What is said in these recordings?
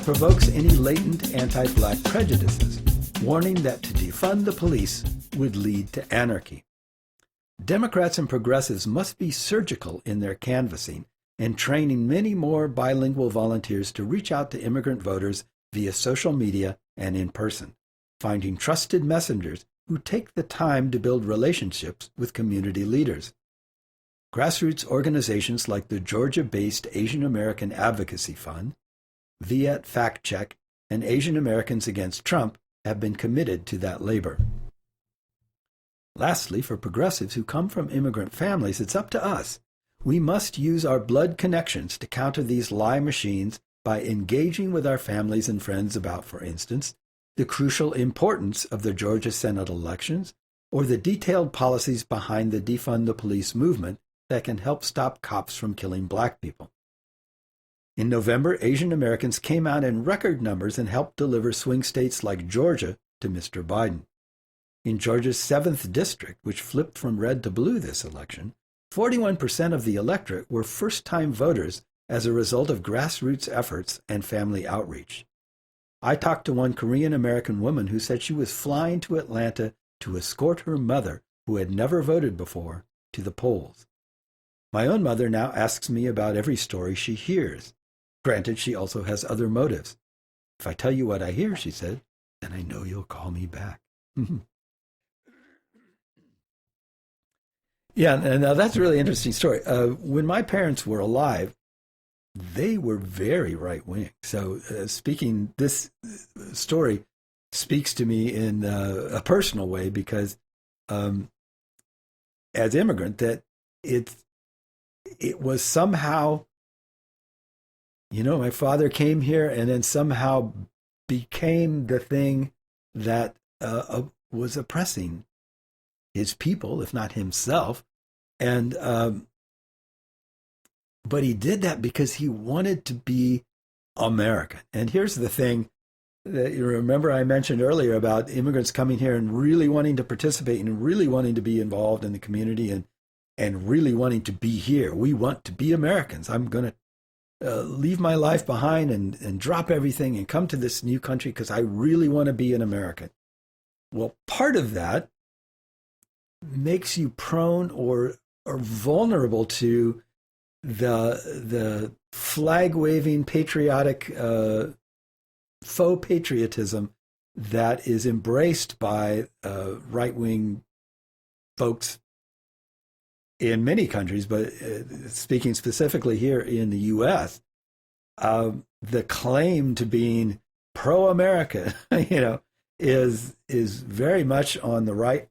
provokes any latent anti-black prejudices, warning that to defund the police would lead to anarchy. Democrats and progressives must be surgical in their canvassing and training many more bilingual volunteers to reach out to immigrant voters via social media and in person, finding trusted messengers who take the time to build relationships with community leaders. Grassroots organizations like the Georgia-based Asian American Advocacy Fund, Viet Fact Check, and Asian Americans Against Trump have been committed to that labor. Lastly, for progressives who come from immigrant families, it's up to us. We must use our blood connections to counter these lie machines by engaging with our families and friends about, for instance, the crucial importance of the Georgia Senate elections or the detailed policies behind the defund the police movement that can help stop cops from killing black people. In November, Asian Americans came out in record numbers and helped deliver swing states like Georgia to Mr. Biden. In Georgia's 7th district, which flipped from red to blue this election, 41% of the electorate were first-time voters as a result of grassroots efforts and family outreach. I talked to one Korean-American woman who said she was flying to Atlanta to escort her mother, who had never voted before, to the polls. My own mother now asks me about every story she hears. Granted, she also has other motives. If I tell you what I hear, she said, then I know you'll call me back. Yeah, and now that's a really interesting story. When my parents were alive, they were very right-wing. So this story speaks to me in a personal way because as immigrant, that it was somehow, my father came here and then somehow became the thing that was oppressing his people, if not himself. And but he did that because he wanted to be American. And here's the thing that you remember I mentioned earlier about immigrants coming here and really wanting to participate and really wanting to be involved in the community and really wanting to be here. We want to be Americans. I'm going to leave my life behind and drop everything and come to this new country because I really want to be an American. Well, part of that makes you prone or vulnerable to the flag-waving patriotic faux patriotism that is embraced by right-wing folks in many countries, but speaking specifically here in the U.S., the claim to being pro-America, is very much on the right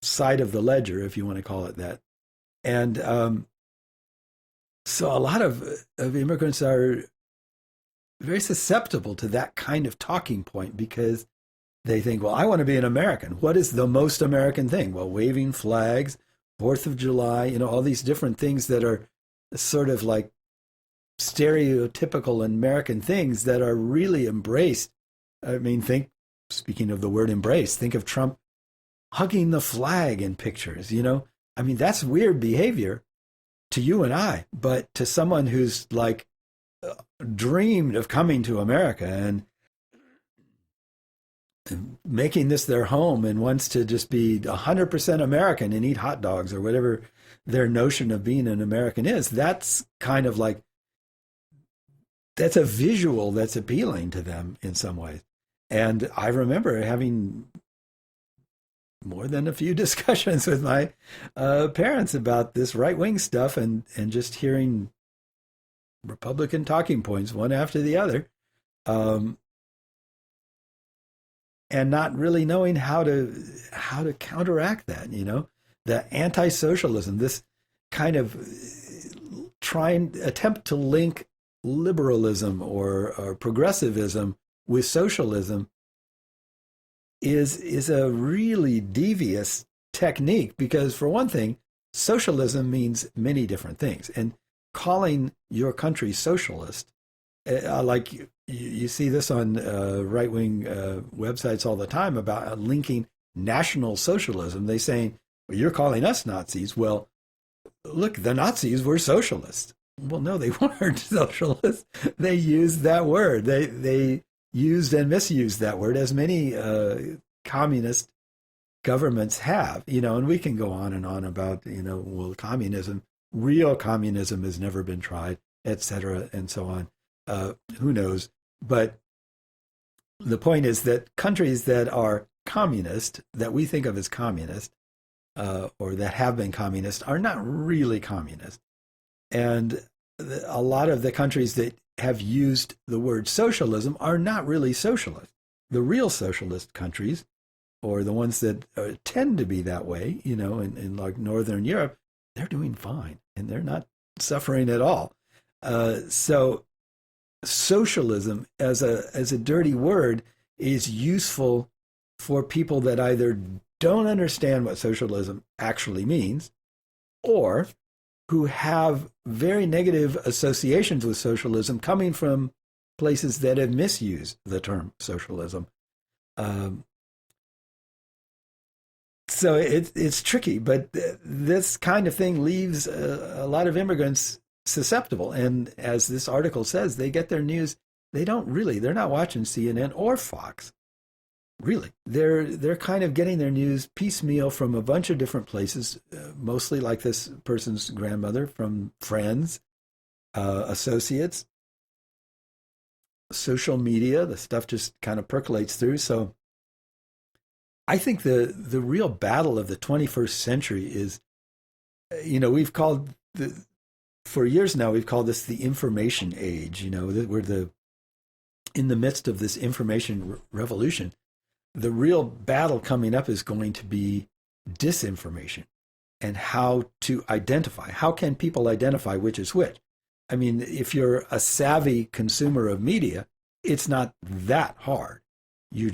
side of the ledger, if you want to call it that. And so a lot of immigrants are very susceptible to that kind of talking point because they think, well, I want to be an American. What is the most American thing? Well, waving flags, 4th of July, all these different things that are sort of like stereotypical American things that are really embraced. I mean, speaking of the word embrace, think of Trump hugging the flag in pictures, I mean, that's weird behavior to you and I, but to someone who's like dreamed of coming to America and making this their home and wants to just be 100% American and eat hot dogs or whatever their notion of being an American is, that's kind of like, that's a visual that's appealing to them in some ways. And I remember having more than a few discussions with my parents about this right-wing stuff and just hearing Republican talking points one after the other, and not really knowing how to counteract that, the anti-socialism, this kind of attempt to link liberalism or progressivism with socialism is a really devious technique because, for one thing, socialism means many different things. And calling your country socialist, like you see this on right-wing websites all the time about linking National Socialism. They saying, well, you're calling us Nazis. Well, look, the Nazis were socialists. Well, no, they weren't socialists. They used that word. They used and misused that word, as many communist governments have. And we can go on and on about, well, communism, real communism has never been tried, et cetera, and so on. Who knows? But the point is that countries that are communist, that we think of as communist, or that have been communist, are not really communist. And a lot of the countries that have used the word socialism are not really socialist. The real socialist countries, or the ones that tend to be that way, in like Northern Europe, they're doing fine and they're not suffering at all. So socialism as a dirty word is useful for people that either don't understand what socialism actually means, or who have very negative associations with socialism coming from places that have misused the term socialism. So it's tricky, but this kind of thing leaves a lot of immigrants susceptible. And as this article says, they get their news. They're not watching CNN or Fox. Really, they're kind of getting their news piecemeal from a bunch of different places, mostly like this person's grandmother, from friends, associates, social media. The stuff just kind of percolates through. So I think the real battle of the 21st century is, we've called for years now, we've called this the information age. We're in the midst of this information revolution. The real battle coming up is going to be disinformation and how to identify. How can people identify which is which? I mean, if you're a savvy consumer of media, it's not that hard. You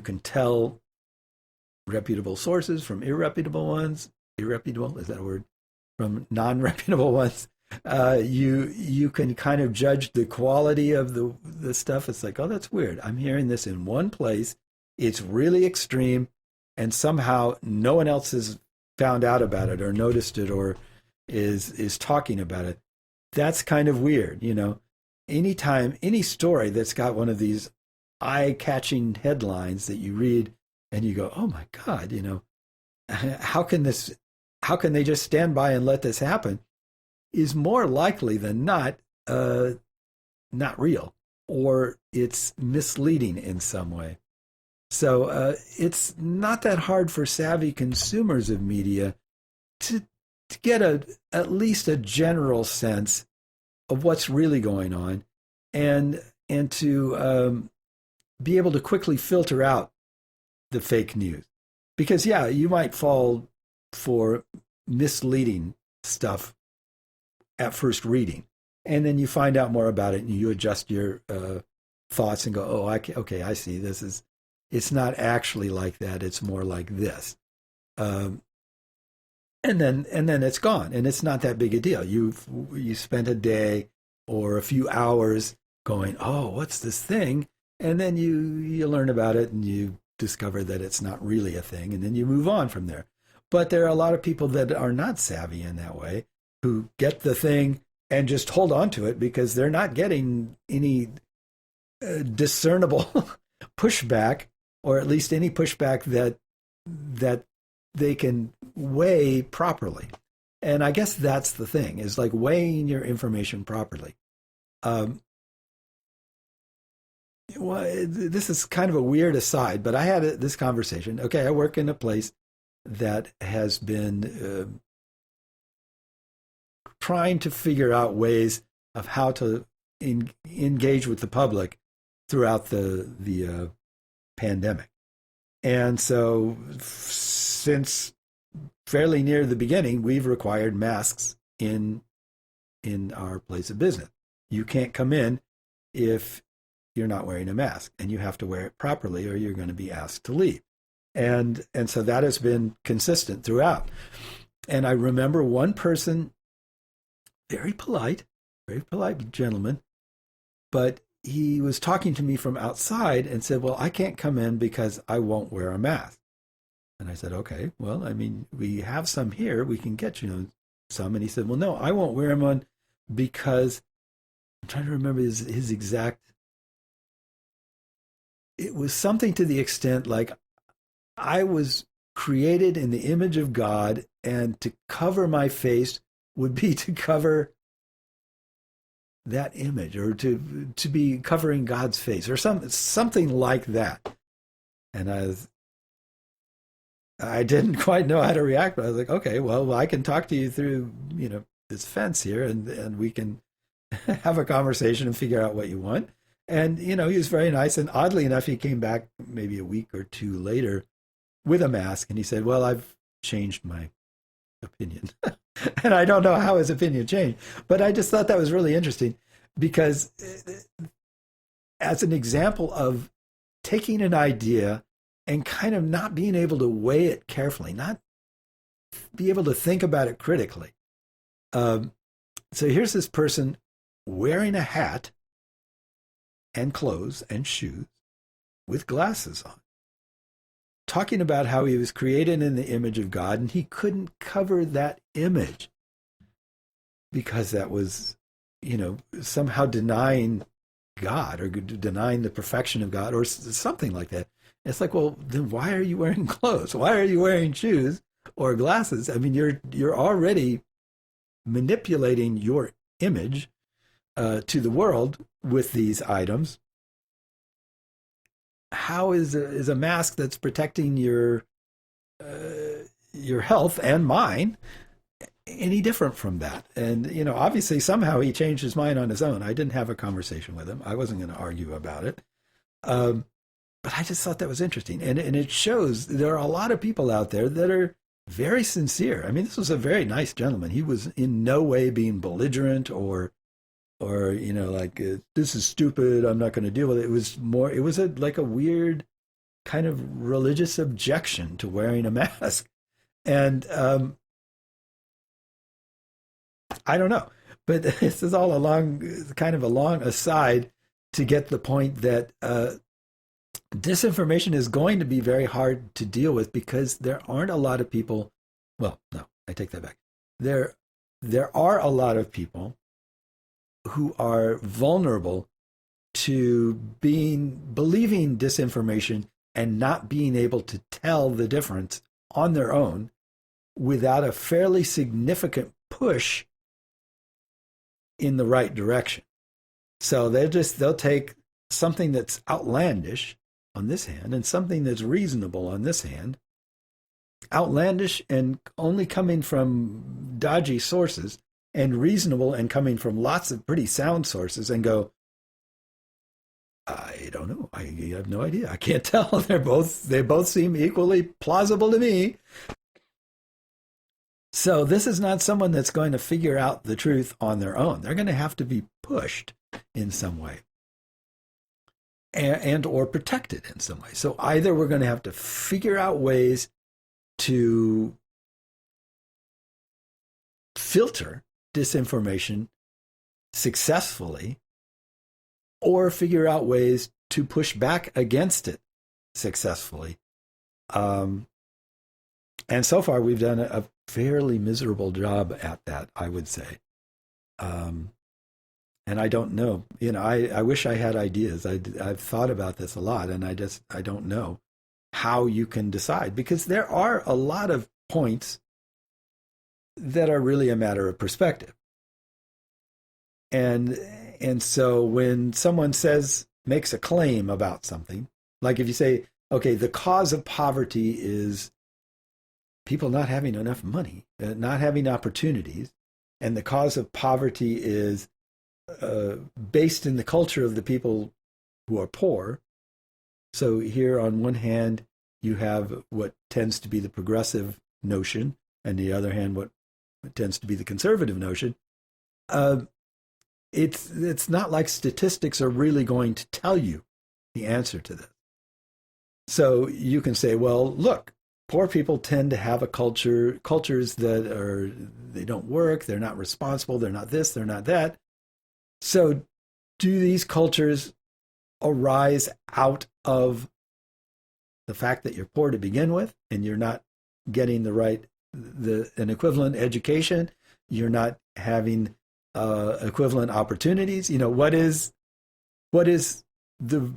can tell reputable sources from irreputable ones. Irreputable, is that a word? From non-reputable ones. You can kind of judge the quality of the stuff. It's like, oh, that's weird. I'm hearing this in one place. It's really extreme, and somehow no one else has found out about it or noticed it or is talking about it. That's kind of weird, Anytime, any story that's got one of these eye-catching headlines that you read and you go, oh my God, how can they just stand by and let this happen, is more likely than not real, or it's misleading in some way. So it's not that hard for savvy consumers of media to get at least a general sense of what's really going on, and to be able to quickly filter out the fake news. Because you might fall for misleading stuff at first reading, and then you find out more about it and you adjust your thoughts and go, oh, okay, I see. It's not actually like that. It's more like this. And then it's gone, and it's not that big a deal. You spent a day or a few hours going, oh, what's this thing? And then you learn about it and you discover that it's not really a thing, and then you move on from there. But there are a lot of people that are not savvy in that way, who get the thing and just hold on to it because they're not getting any discernible pushback, or at least any pushback that they can weigh properly. And I guess that's the thing, is like weighing your information properly. Well, this is kind of a weird aside, but I had this conversation. Okay, I work in a place that has been trying to figure out ways of how to engage with the public throughout the pandemic. And so since fairly near the beginning, we've required masks in our place of business. You can't come in if you're not wearing a mask, and you have to wear it properly or you're going to be asked to leave. And so that has been consistent throughout. And I remember one person, very polite gentleman, but he was talking to me from outside and said, well, I can't come in because I won't wear a mask. And I said, okay, well, I mean, we have some here. We can get you some. And he said, well, no, I won't wear them because I'm trying to remember his exact. It was something to the extent like, I was created in the image of God, and to cover my face would be to cover that image, or to be covering God's face, or something like that. And I didn't quite know how to react, but I was like, okay, well, I can talk to you through, this fence here, and we can have a conversation and figure out what you want. And, he was very nice. And oddly enough, he came back maybe a week or two later with a mask, and he said, well, I've changed my opinion. And I don't know how his opinion changed, but I just thought that was really interesting, because as an example of taking an idea and kind of not being able to weigh it carefully, not be able to think about it critically. So here's this person wearing a hat and clothes and shoes with glasses on, talking about how he was created in the image of God, and he couldn't cover that image because that was, somehow denying God, or denying the perfection of God, or something like that. It's like, well, then why are you wearing clothes? Why are you wearing shoes or glasses? I mean, you're already manipulating your image to the world with these items. How is a mask that's protecting your health and mine any different from that? And obviously, somehow he changed his mind on his own. I didn't have a conversation with him. I wasn't going to argue about it. But I just thought that was interesting, and it shows there are a lot of people out there that are very sincere. I mean, this was a very nice gentleman. He was in no way being belligerent or like, this is stupid, I'm not going to deal with it. It was more, like a weird kind of religious objection to wearing a mask. And I don't know, but this is all kind of a long aside to get the point that disinformation is going to be very hard to deal with, because there aren't a lot of people. Well, no, I take that back. There are a lot of people who are vulnerable to believing disinformation and not being able to tell the difference on their own without a fairly significant push in the right direction. So they'll take something that's outlandish on this hand and something that's reasonable on this hand, outlandish and only coming from dodgy sources, and reasonable and coming from lots of pretty sound sources, and go, I don't know. I have no idea. I can't tell. They both seem equally plausible to me. So this is not someone that's going to figure out the truth on their own. They're going to have to be pushed in some way, and or protected in some way. So either we're going to have to figure out ways to filter disinformation successfully, or figure out ways to push back against it successfully. And so far, we've done a fairly miserable job at that, I would say. And I don't know. I wish I had ideas. I've thought about this a lot, and I don't know how you can decide, because there are a lot of points that are really a matter of perspective. And so when someone makes a claim about something, like if you say, okay, the cause of poverty is people not having enough money, not having opportunities, and the cause of poverty is based in the culture of the people who are poor. So here on one hand, you have what tends to be the progressive notion, and the other hand, what tends to be the conservative notion. It's not like statistics are really going to tell you the answer to this. So you can say, well, look, poor people tend to have cultures that they don't work, they're not responsible, they're not this, they're not that. So do these cultures arise out of the fact that you're poor to begin with, and you're not getting an equivalent education, you're not having equivalent opportunities? What is the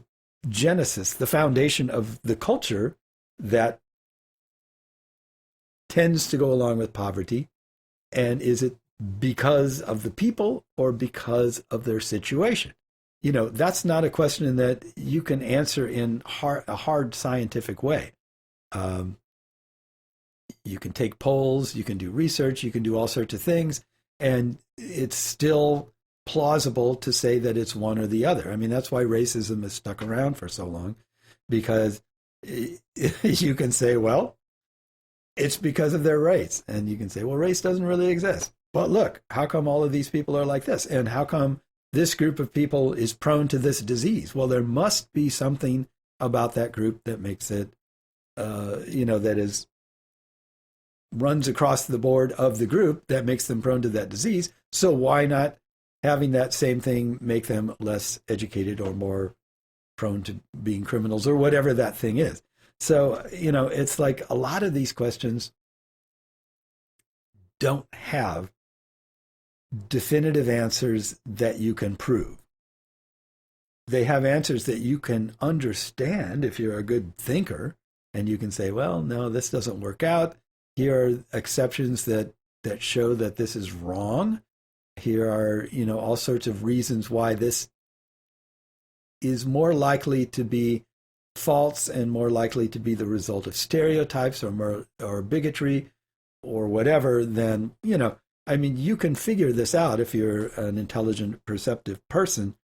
genesis, the foundation of the culture that tends to go along with poverty? And is it because of the people or because of their situation? That's not a question that you can answer in a hard scientific way. You can take polls, you can do research, you can do all sorts of things, and it's still plausible to say that it's one or the other. I mean, that's why racism has stuck around for so long, because you can say, well, it's because of their race. And you can say, well, race doesn't really exist. But look, how come all of these people are like this? And how come this group of people is prone to this disease? Well, there must be something about that group that makes it, that runs across the board of the group that makes them prone to that disease. So why not having that same thing make them less educated or more prone to being criminals or whatever that thing is? So, it's like a lot of these questions don't have definitive answers that you can prove. They have answers that you can understand if you're a good thinker, and you can say, well, no, this doesn't work out. Here are exceptions that show that this is wrong. Here are, all sorts of reasons why this is more likely to be false and more likely to be the result of stereotypes or bigotry or whatever. Then, you can figure this out if you're an intelligent, perceptive person,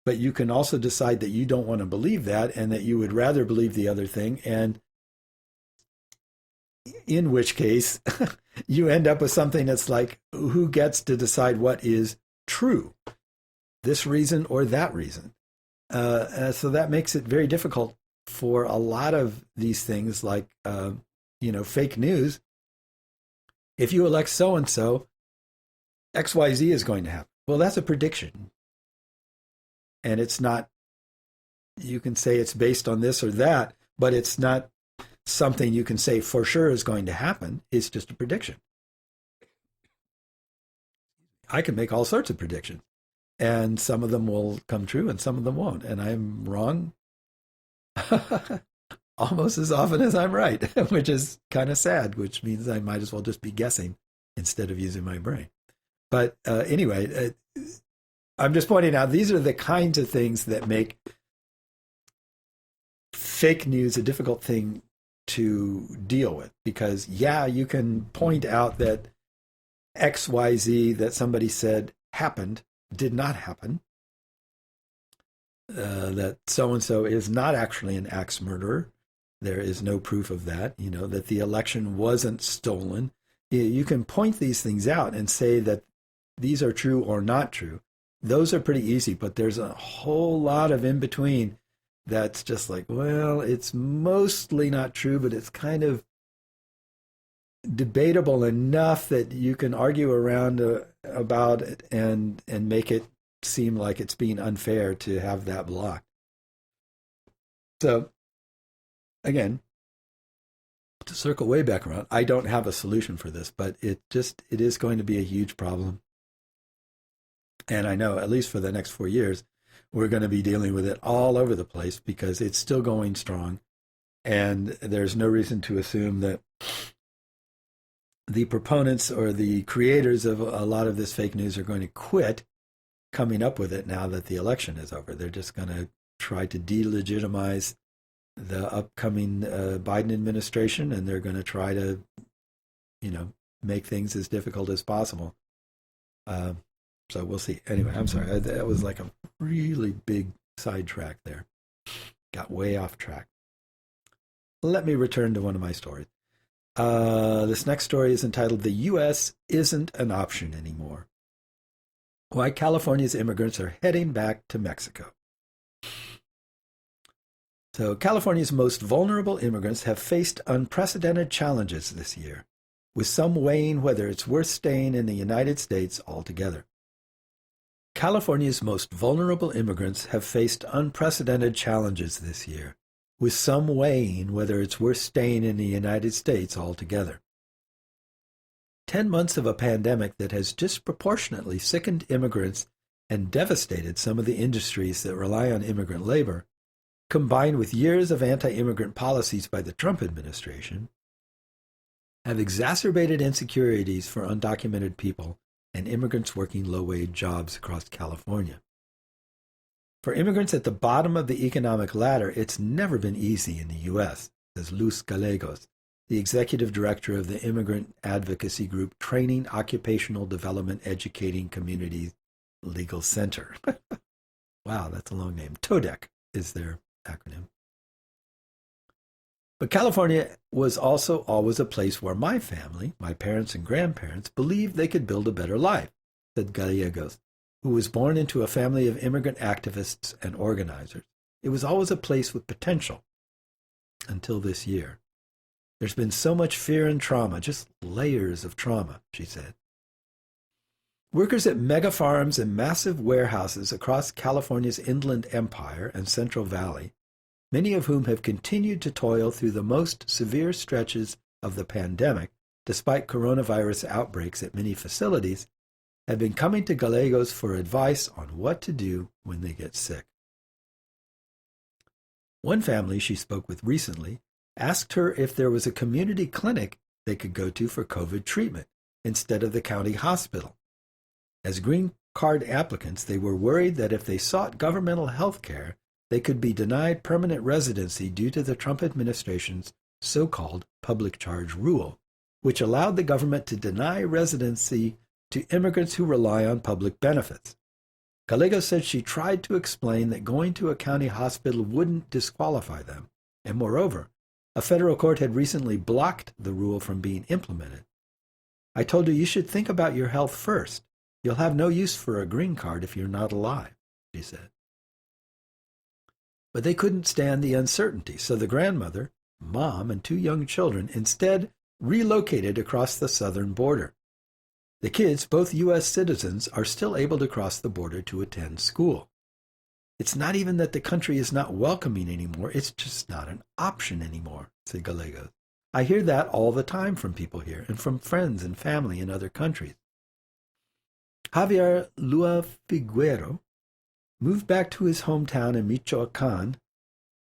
but you can also decide that you don't want to believe that and that you would rather believe the other thing. And in which case, you end up with something that's like, who gets to decide what is true? This reason or that reason? So that makes it very difficult for a lot of these things like, fake news. If you elect so-and-so, XYZ is going to happen. Well, that's a prediction. And it's not, you can say it's based on this or that, but it's not something you can say for sure is going to happen. It's just a prediction. I can make all sorts of predictions, and some of them will come true and some of them won't. And I'm wrong almost as often as I'm right, which is kind of sad, which means I might as well just be guessing instead of using my brain. But anyway, I'm just pointing out these are the kinds of things that make fake news a difficult thing to deal with, because you can point out that XYZ that somebody said happened did not happen, that so-and-so is not actually an axe murderer. There is no proof of that, that the election wasn't stolen. You can point these things out and say that these are true or not true. Those are pretty easy, but there's a whole lot of in between that's just like, well, it's mostly not true, but it's kind of debatable enough that you can argue around about it and make it seem like it's being unfair to have that blocked. So, again, to circle way back around, I don't have a solution for this, but it is going to be a huge problem. And I know, at least for the next 4 years, we're going to be dealing with it all over the place because it's still going strong. And there's no reason to assume that the proponents or the creators of a lot of this fake news are going to quit coming up with it now that the election is over. They're just going to try to delegitimize the upcoming Biden administration, and they're going to try to, make things as difficult as possible. So we'll see. Anyway, I'm sorry. That was like a really big sidetrack there. Got way off track. Let me return to one of my stories. This next story is entitled, "The U.S. Isn't an Option Anymore. Why California's Immigrants Are Heading Back to Mexico." So California's most vulnerable immigrants have faced unprecedented challenges this year, with some weighing whether it's worth staying in the United States altogether. California's most vulnerable immigrants have faced unprecedented challenges this year, with some weighing whether it's worth staying in the United States altogether. 10 months of a pandemic that has disproportionately sickened immigrants and devastated some of the industries that rely on immigrant labor, combined with years of anti-immigrant policies by the Trump administration, have exacerbated insecurities for undocumented people and immigrants working low-wage jobs across California. For immigrants at the bottom of the economic ladder, it's never been easy in the U.S., says Luz Gallegos, the executive director of the immigrant advocacy group Training Occupational Development Educating Communities Legal Center. Wow, that's a long name. TODEC is their acronym. But California was also always a place where my family, my parents and grandparents, believed they could build a better life, said Gallegos, who was born into a family of immigrant activists and organizers. It was always a place with potential until this year. There's been so much fear and trauma, just layers of trauma, she said. Workers at mega farms and massive warehouses across California's inland empire and Central Valley, many of whom have continued to toil through the most severe stretches of the pandemic, despite coronavirus outbreaks at many facilities, have been coming to Gallegos for advice on what to do when they get sick. One family she spoke with recently asked her if there was a community clinic they could go to for COVID treatment instead of the county hospital. As green card applicants, they were worried that if they sought governmental health care, they could be denied permanent residency due to the Trump administration's so-called public charge rule, which allowed the government to deny residency to immigrants who rely on public benefits. Gallegos said she tried to explain that going to a county hospital wouldn't disqualify them, and moreover, a federal court had recently blocked the rule from being implemented. I told her you should think about your health first. You'll have no use for a green card if you're not alive, she said. But they couldn't stand the uncertainty, so the grandmother, mom, and 2 young children instead relocated across the southern border. The kids, both U.S. citizens, are still able to cross the border to attend school. It's not even that the country is not welcoming anymore, it's just not an option anymore, said Gallegos. I hear that all the time from people here and from friends and family in other countries. Javier Lua Figuero moved back to his hometown in Michoacan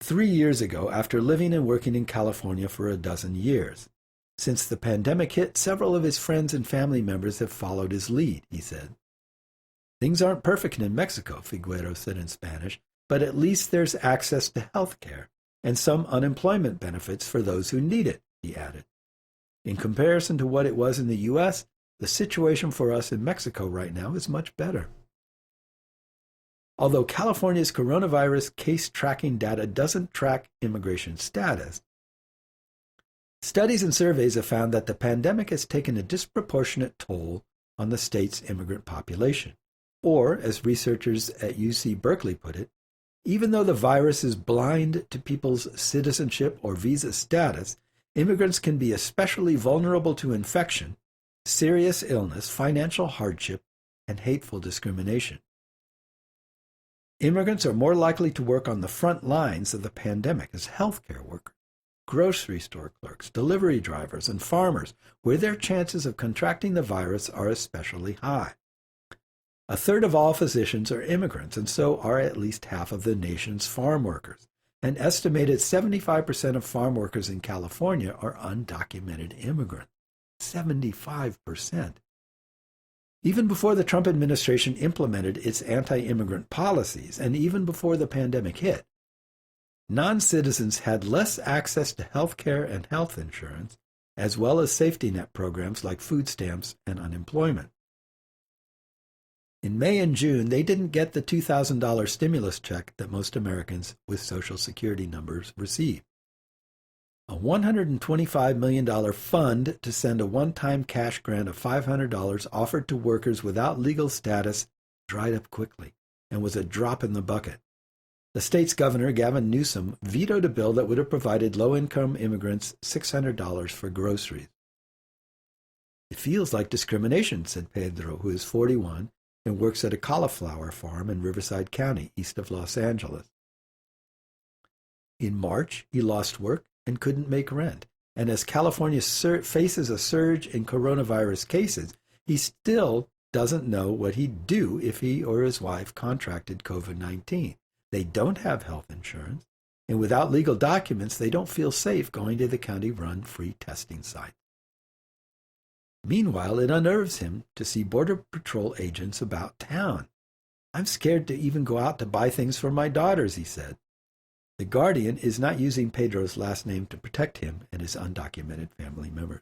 3 years ago after living and working in California for a dozen years. Since the pandemic hit, several of his friends and family members have followed his lead, he said. Things aren't perfect in Mexico, Figuero said in Spanish, but at least there's access to health care and some unemployment benefits for those who need it, he added. In comparison to what it was in the U.S., the situation for us in Mexico right now is much better. Although California's coronavirus case tracking data doesn't track immigration status, studies and surveys have found that the pandemic has taken a disproportionate toll on the state's immigrant population. Or, as researchers at UC Berkeley put it, even though the virus is blind to people's citizenship or visa status, immigrants can be especially vulnerable to infection, serious illness, financial hardship, and hateful discrimination. Immigrants are more likely to work on the front lines of the pandemic as healthcare workers, grocery store clerks, delivery drivers, and farmers, where their chances of contracting the virus are especially high. A third of all physicians are immigrants, and so are at least half of the nation's farm workers. An estimated 75% of farm workers in California are undocumented immigrants. 75%. Even before the Trump administration implemented its anti-immigrant policies, and even before the pandemic hit, non-citizens had less access to health care and health insurance, as well as safety net programs like food stamps and unemployment. In May and June, they didn't get the $2,000 stimulus check that most Americans with Social Security numbers receive. A $125 million fund to send a one-time cash grant of $500 offered to workers without legal status dried up quickly and was a drop in the bucket. The state's governor, Gavin Newsom, vetoed a bill that would have provided low-income immigrants $600 for groceries. It feels like discrimination, said Pedro, who is 41 and works at a cauliflower farm in Riverside County, east of Los Angeles. In March, he lost work and couldn't make rent, And as California faces a surge in coronavirus cases, he still doesn't know what he'd do if he or his wife contracted COVID-19. They don't have health insurance, and without legal documents, they don't feel safe going to the county-run free testing site. Meanwhile, it unnerves him to see Border Patrol agents about town. I'm scared to even go out to buy things for my daughters, he said. The Guardian is not using Pedro's last name to protect him and his undocumented family members.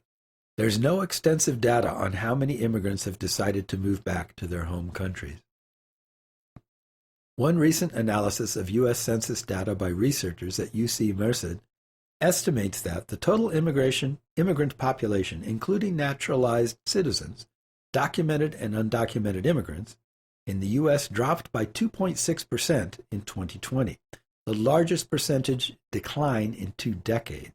There's no extensive data on how many immigrants have decided to move back to their home countries. One recent analysis of U.S. Census data by researchers at UC Merced estimates that the total immigrant population, including naturalized citizens, documented and undocumented immigrants, in the U.S. dropped by 2.6% in 2020, the largest percentage decline in 2 decades.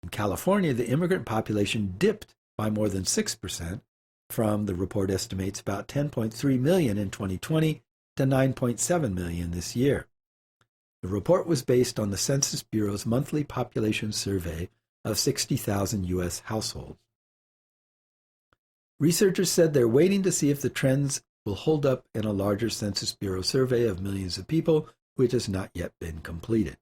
In California, the immigrant population dipped by more than 6% from, the report estimates, about 10.3 million in 2020 to 9.7 million this year. The report was based on the Census Bureau's monthly population survey of 60,000 U.S. households. Researchers said they're waiting to see if the trends will hold up in a larger Census Bureau survey of millions of people, which has not yet been completed.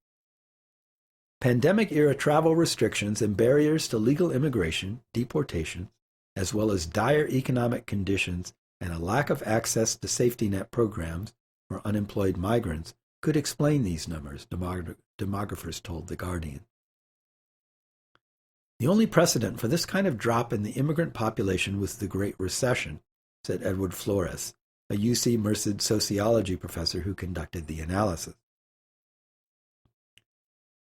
Pandemic-era travel restrictions and barriers to legal immigration, deportation, as well as dire economic conditions and a lack of access to safety net programs for unemployed migrants could explain these numbers, demographers told The Guardian. The only precedent for this kind of drop in the immigrant population was the Great Recession, said Edward Flores, a UC Merced sociology professor who conducted the analysis.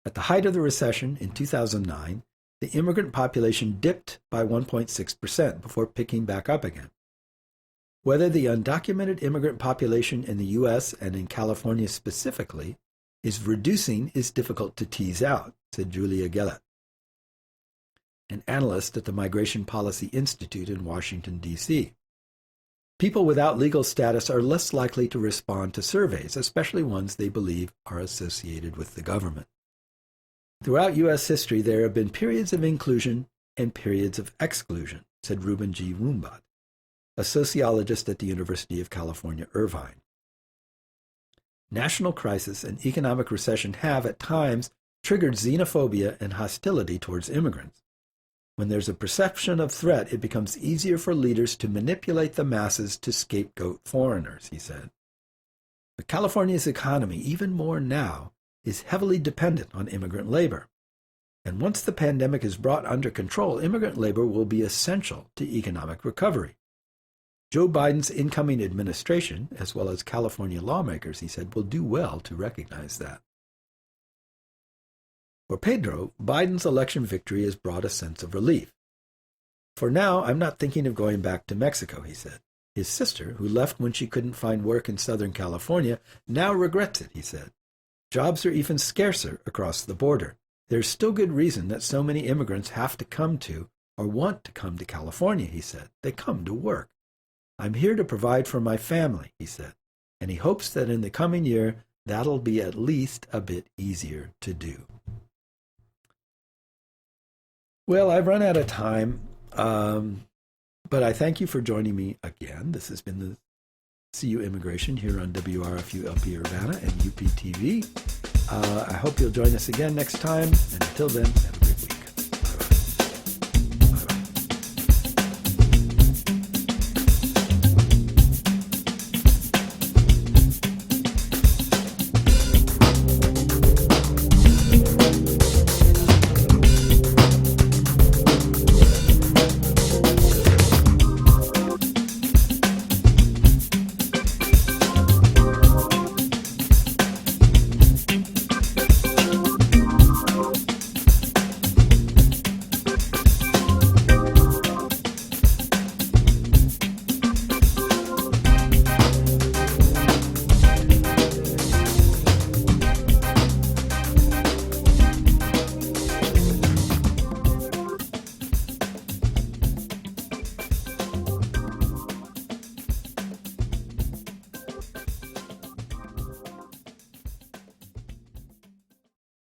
At the height of the recession in 2009, the immigrant population dipped by 1.6% before picking back up again. Whether the undocumented immigrant population in the U.S. and in California specifically is reducing is difficult to tease out, said Julia Gellert, an analyst at the Migration Policy Institute in Washington, D.C. People without legal status are less likely to respond to surveys, especially ones they believe are associated with the government. Throughout U.S. history, there have been periods of inclusion and periods of exclusion, said Reuben G. Woombot, a sociologist at the University of California, Irvine. National crisis and economic recession have, at times, triggered xenophobia and hostility towards immigrants. When there's a perception of threat, it becomes easier for leaders to manipulate the masses to scapegoat foreigners, he said. But California's economy, even more now, is heavily dependent on immigrant labor. And once the pandemic is brought under control, immigrant labor will be essential to economic recovery. Joe Biden's incoming administration, as well as California lawmakers, he said, will do well to recognize that. For Pedro, Biden's election victory has brought a sense of relief. For now, I'm not thinking of going back to Mexico, he said. His sister, who left when she couldn't find work in Southern California, now regrets it, he said. Jobs are even scarcer across the border. There's still good reason that so many immigrants have to come to or want to come to California, he said. They come to work. I'm here to provide for my family, he said, and he hopes that in the coming year that'll be at least a bit easier to do. Well, I've run out of time, but I thank you for joining me again. This has been the CU Immigration here on WRFU LP Urbana and UPTV. I hope you'll join us again next time, and until then, have a great